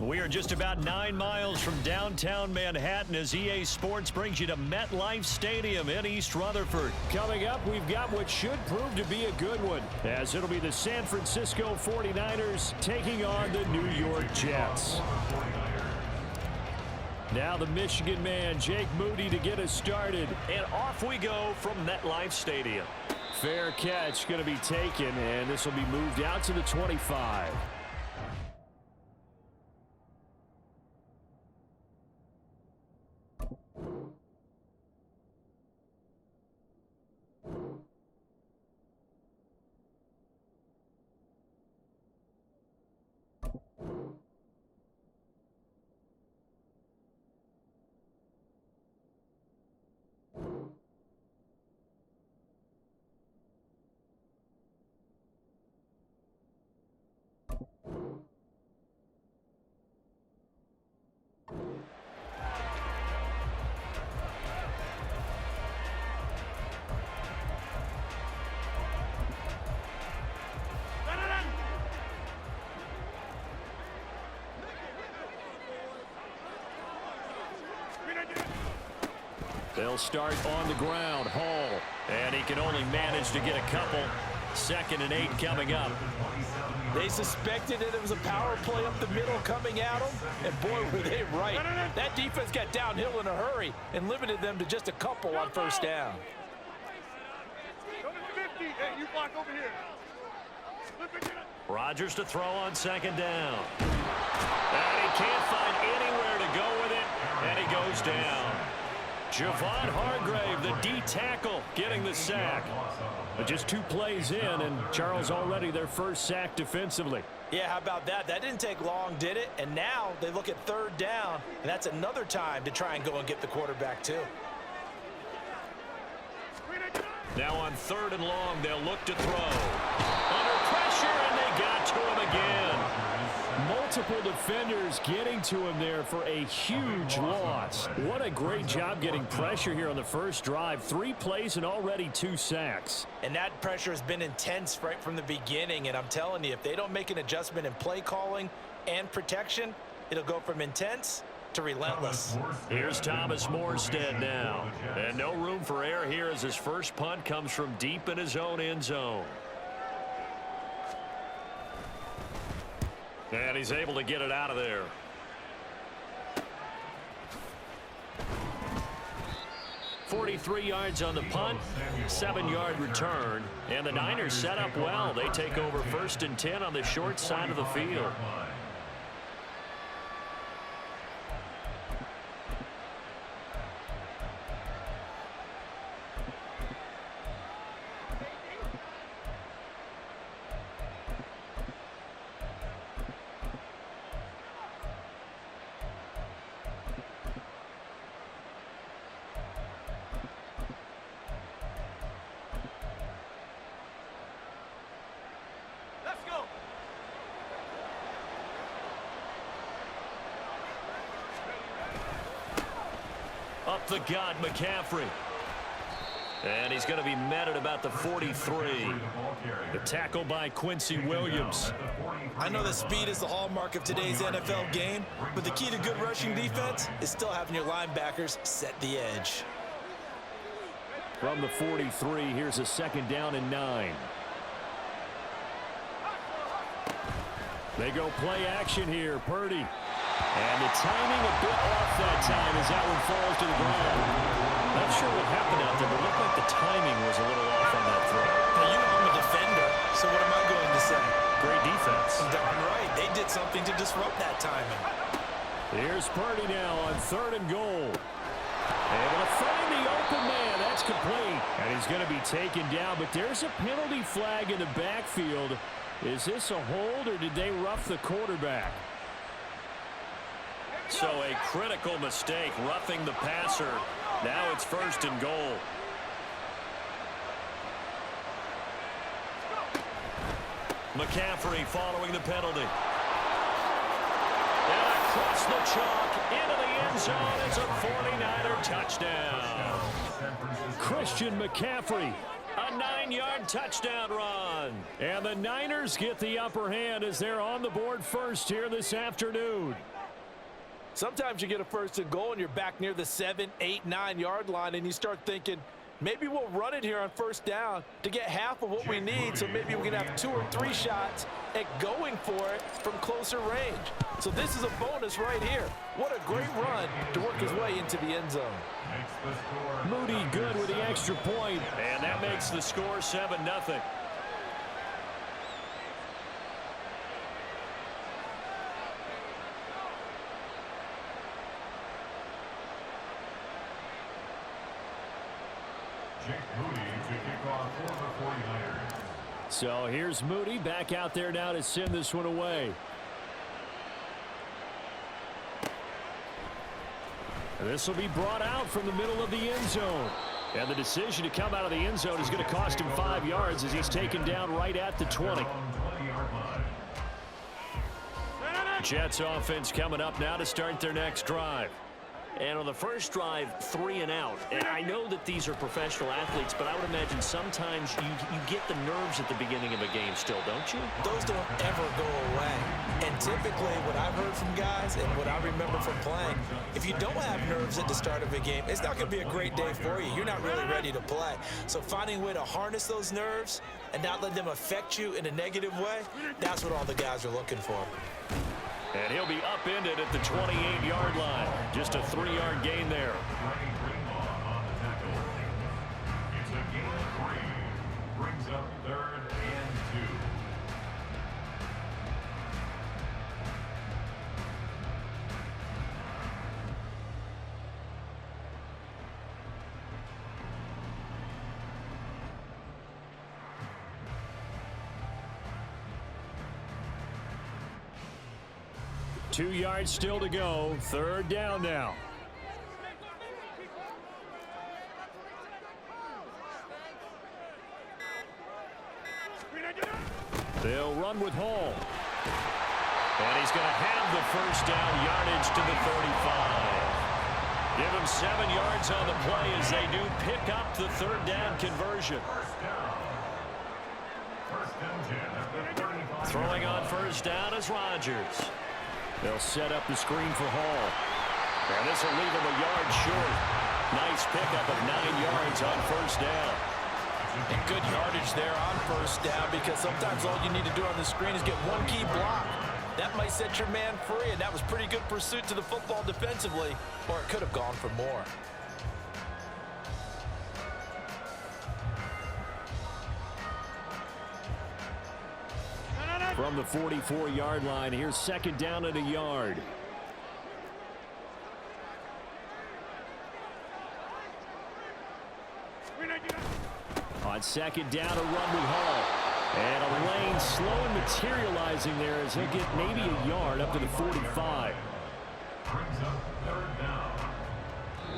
We are just about 9 miles from downtown Manhattan as EA Sports brings you to MetLife Stadium in East Rutherford. Coming up, we've got what should prove to be a good one, as it'll be the San Francisco 49ers taking on the New York Jets. Now the Michigan man, Jake Moody, to get us started. And off we go from MetLife Stadium. Fair catch going to be taken, and this will be moved out to the 25. They'll start on the ground. Hall. And he can only manage to get a couple. 2nd and 8 coming up. They suspected that it was a power play up the middle coming at them, and boy, were they right. That defense got downhill in a hurry and limited them to just a couple on first down. Rodgers to throw on 2nd down. And he can't find anywhere to go with it, and he goes down. Javon Hargrave, the D tackle, getting the sack. But just 2 plays in, and Charles already their first sack defensively. Yeah, how about that? That didn't take long, did it? And now they look at 3rd down, and that's another time to try and go and get the quarterback too. Now on 3rd and long, they'll look to throw. Under pressure, and they got to him again. Multiple defenders getting to him there for a huge loss. What a great job getting pressure here on the first drive. 3 plays and already 2 sacks. And that pressure has been intense right from the beginning. And I'm telling you, if they don't make an adjustment in play calling and protection, it'll go from intense to relentless. Here's Thomas Morstead now. And no room for error here as his first punt comes from deep in his own end zone. And he's able to get it out of there. .43 yards on the punt, 7-yard return. And the Niners set up well. They take over 1st and 10 on the short side of the field. Up the gut, McCaffrey. And he's going to be met at about the 43. The tackle by Quincy Williams. I know that speed is the hallmark of today's NFL game, but the key to good rushing defense is still having your linebackers set the edge. From the 43, here's a 2nd down and 9. They go play action here. Purdy. And the timing a bit off that time as that one falls to the ground. Not sure what happened out there, but it looked like the timing was a little off on that throw. Now, you know I'm a defender, so what am I going to say? Great defense. Darn right. They did something to disrupt that timing. Here's Purdy now on 3rd and goal. Able to find the open man. That's complete. And he's going to be taken down, but there's a penalty flag in the backfield. Is this a hold, or did they rough the quarterback? So a critical mistake, roughing the passer. Now it's 1st and goal. McCaffrey following the penalty. And across the chalk into the end zone. It's a 49er touchdown. Christian McCaffrey A 9-yard touchdown run. And the Niners get the upper hand as they're on the board first here this afternoon. Sometimes you get a first and goal and you're back near the 7, 8, 9-yard line and you start thinking, maybe we'll run it here on first down to get half of what we need, so maybe we can have 2 or 3 shots at going for it from closer range. So this is a bonus right here. What a great run to work his way into the end zone. Moody good with the extra point. And that makes the score 7-0. So here's Moody back out there now to send this one away. This will be brought out from the middle of the end zone. And the decision to come out of the end zone is going to cost him 5 yards as he's taken down right at the 20. Jets offense coming up now to start their next drive. And on the first drive, 3 and out. And I know that these are professional athletes, but I would imagine sometimes you get the nerves at the beginning of a game still, don't you? Those don't ever go away. And typically what I've heard from guys and what I remember from playing, if you don't have nerves at the start of a game, it's not going to be a great day for you. You're not really ready to play. So finding a way to harness those nerves and not let them affect you in a negative way, that's what all the guys are looking for. And he'll be upended at the 28-yard line. Just a 3-yard gain there. It's a gain of 3. Brings up 3rd and 2. Two yards still to go. 3rd down now. They'll run with Hall. And he's going to have the first down yardage to the 35. Give him 7 yards on the play as they do pick up the 3rd down conversion. Throwing on first down is Rodgers. They'll set up the screen for Hall. And this will leave him a yard short. Nice pickup of 9 yards on first down. And good yardage there on first down, because sometimes all you need to do on the screen is get one key block. That might set your man free, and that was pretty good pursuit to the football defensively, or it could have gone for more. From the 44-yard line, here's 2nd down and a yard. On 2nd down, a run with Hall. And a lane slow and materializing there as he'll get maybe a yard up to the 45.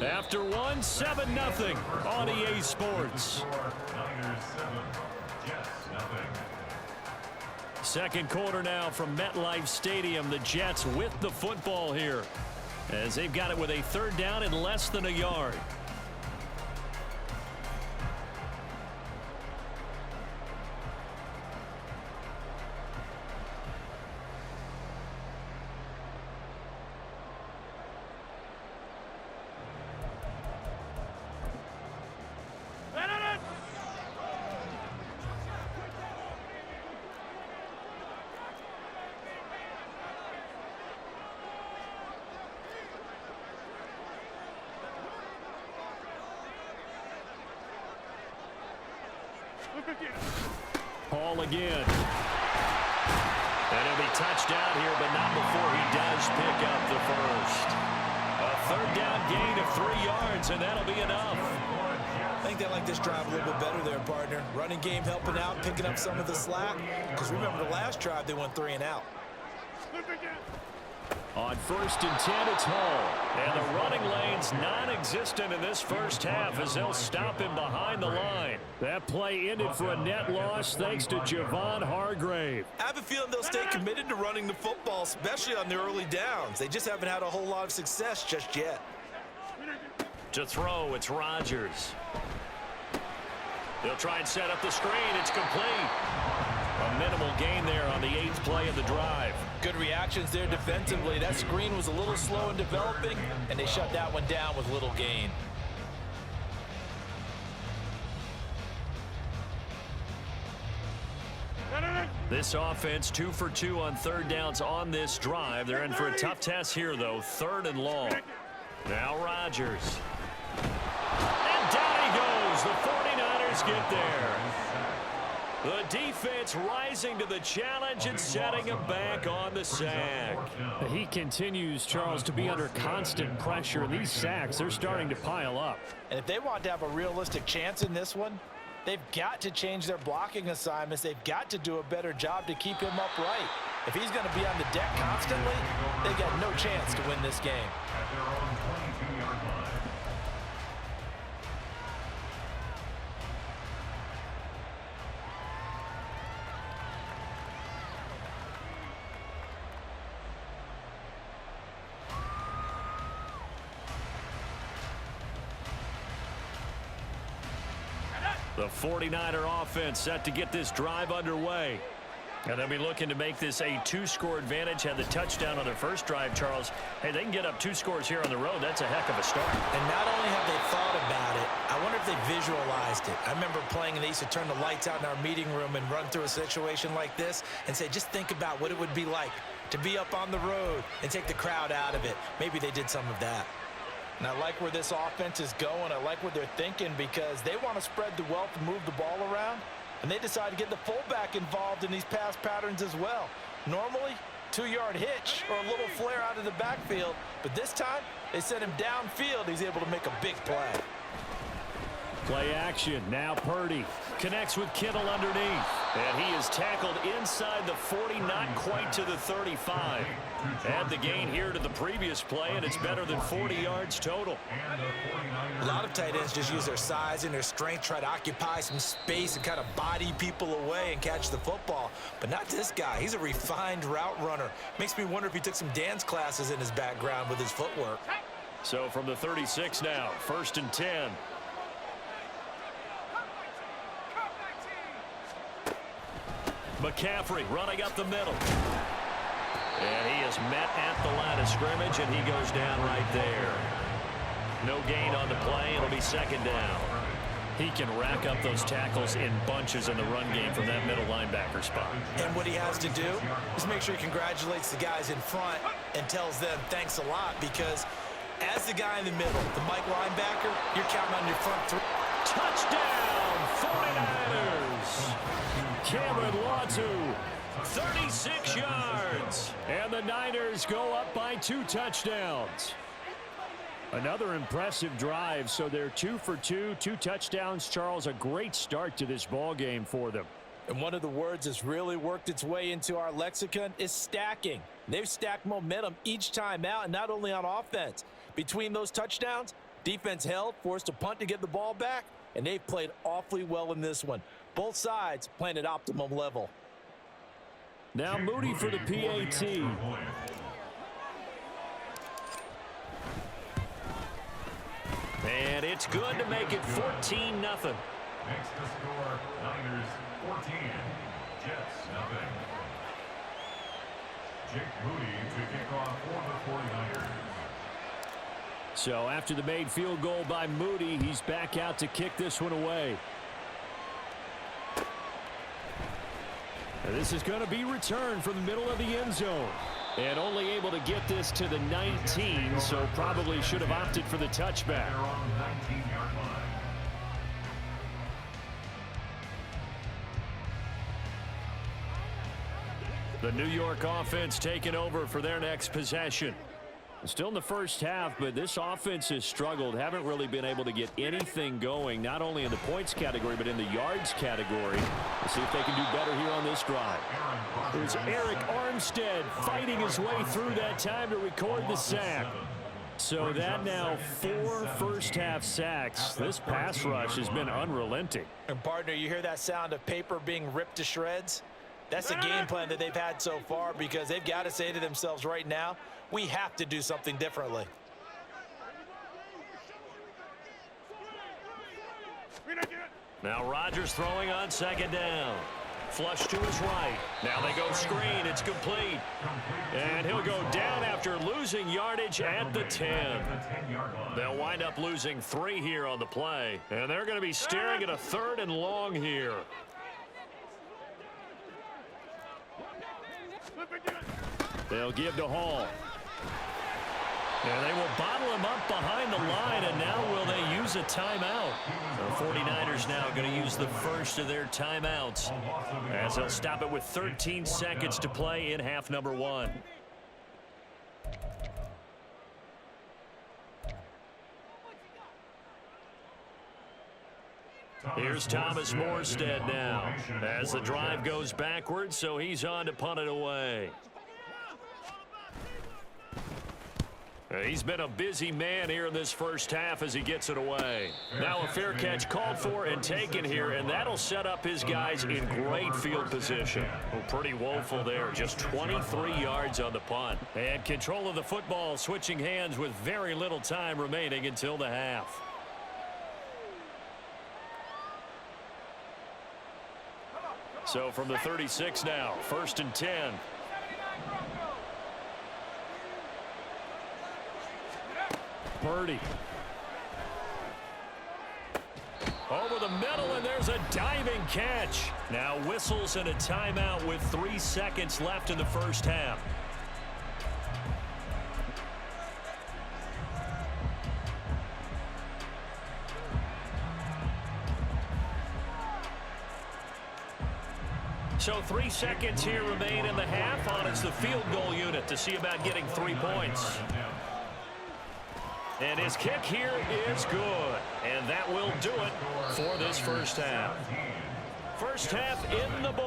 After one, 7-0 on EA Sports. Second quarter now from MetLife Stadium. The Jets with the football here as they've got it with a 3rd down and less than a yard. Hall again. And he'll be touched down here, but not before he does pick up the first. A 3rd down gain of 3 yards, and that'll be enough. I think they like this drive a little bit better there, partner. Running game helping out, picking up some of the slack. Because remember the last drive, they went 3 and out. On 1st and 10, it's Hall. And the running lane's non-existent in this first half as they'll stop him behind the line. That play ended for a net loss thanks to Javon Hargrave. I have a feeling they'll stay committed to running the football, especially on the early downs. They just haven't had a whole lot of success just yet. To throw, it's Rodgers. They'll try and set up the screen. It's complete. A minimal gain there on the 8th play of the drive. Good reactions there defensively. That screen was a little slow in developing, and they shut that one down with little gain. This offense 2 for 2 on third downs on this drive. They're in for a tough test here, though. 3rd and long. Now Rodgers. And down he goes. The 49ers get there. The defense rising to the challenge and setting him back on the sack. He continues, Charles, to be under constant pressure. And these sacks, they're starting to pile up. And if they want to have a realistic chance in this one, they've got to change their blocking assignments. They've got to do a better job to keep him upright. If he's going to be on the deck constantly, they've got no chance to win this game. At their own 22-yard line. The 49er offense set to get this drive underway. And they'll be looking to make this a 2-score advantage. Had the touchdown on their first drive, Charles. Hey, they can get up 2 scores here on the road. That's a heck of a start. And not only have they thought about it, I wonder if they visualized it. I remember playing, and they used to turn the lights out in our meeting room and run through a situation like this and say, just think about what it would be like to be up on the road and take the crowd out of it. Maybe they did some of that. And I like where this offense is going. I like what they're thinking because they want to spread the wealth and move the ball around. And they decide to get the fullback involved in these pass patterns as well. Normally, 2-yard hitch or a little flare out of the backfield. But this time, they sent him downfield. He's able to make a big play. Play action. Now Purdy Connects with Kittle underneath. And he is tackled inside the 40, not quite to the 35. Add the gain here to the previous play, and it's better than 40 yards total. A lot of tight ends just use their size and their strength, try to occupy some space and kind of body people away and catch the football. But not this guy. He's a refined route runner. Makes me wonder if he took some dance classes in his background with his footwork. So from the 36 now, 1st and 10. McCaffrey running up the middle. And he is met at the line of scrimmage, and he goes down right there. No gain on the play. It'll be 2nd down. He can rack up those tackles in bunches in the run game from that middle linebacker spot. And what he has to do is make sure he congratulates the guys in front and tells them thanks a lot, because as the guy in the middle, the Mike linebacker, you're counting on your front three. Touchdown, 49ers! Cameron Latu, 36 yards. And the Niners go up by 2 touchdowns. Another impressive drive, so they're 2 for 2, 2 touchdowns. Charles, a great start to this ball game for them. And one of the words that's really worked its way into our lexicon is stacking. They've stacked momentum each time out, and not only on offense. Between those touchdowns, defense held, forced a punt to get the ball back, and they've played awfully well in this one. Both sides playing at optimum level. Now Moody for the PAT. And it's good to make it 14-0. Next to score, Niners 14, Jets nothing. Jake Moody to kick off for the 49ers. So after the made field goal by Moody, he's back out to kick this one away. And this is going to be returned from the middle of the end zone. And only able to get this to the 19, so probably should have opted for the touchback. They're on the 19-yard line. The New York offense taking over for their next possession. Still in the first half, but this offense has struggled. Haven't really been able to get anything going, not only in the points category, but in the yards category. We'll see if they can do better here on this drive. There's Eric Armstead fighting his way through that time to record the sack. So that now 4 first-half sacks. This pass rush has been unrelenting. And partner, you hear that sound of paper being ripped to shreds? That's the game plan that they've had so far, because they've got to say to themselves right now, we have to do something differently. Now Rodgers throwing on second down. Flush to his right. Now they go screen. It's complete. And he'll go down after losing yardage at the 10. They'll wind up losing 3 here on the play. And they're going to be staring at a 3rd and long here. They'll give to Hall. And they will bottle him up behind the line, and now will they use a timeout? The 49ers now going to use the first of their timeouts as they'll stop it with 13 seconds to play in half number 1. Here's Thomas Morstead now as the drive goes backwards, so he's on to punt it away. He's been a busy man here in this first half as he gets it away. Now a fair catch called for and taken here, and that'll set up his guys in great field position. Well, pretty woeful there, just 23 yards on the punt. And control of the football switching hands with very little time remaining until the half. So from the 36 now, 1st and 10. Purdy. Over the middle, and there's a diving catch. Now whistles and a timeout with 3 seconds left in the first half. So 3 seconds here remain in the half on it's the field goal unit to see about getting 3 points. And his kick here is good. And that will do it for this first half. First half in the ball.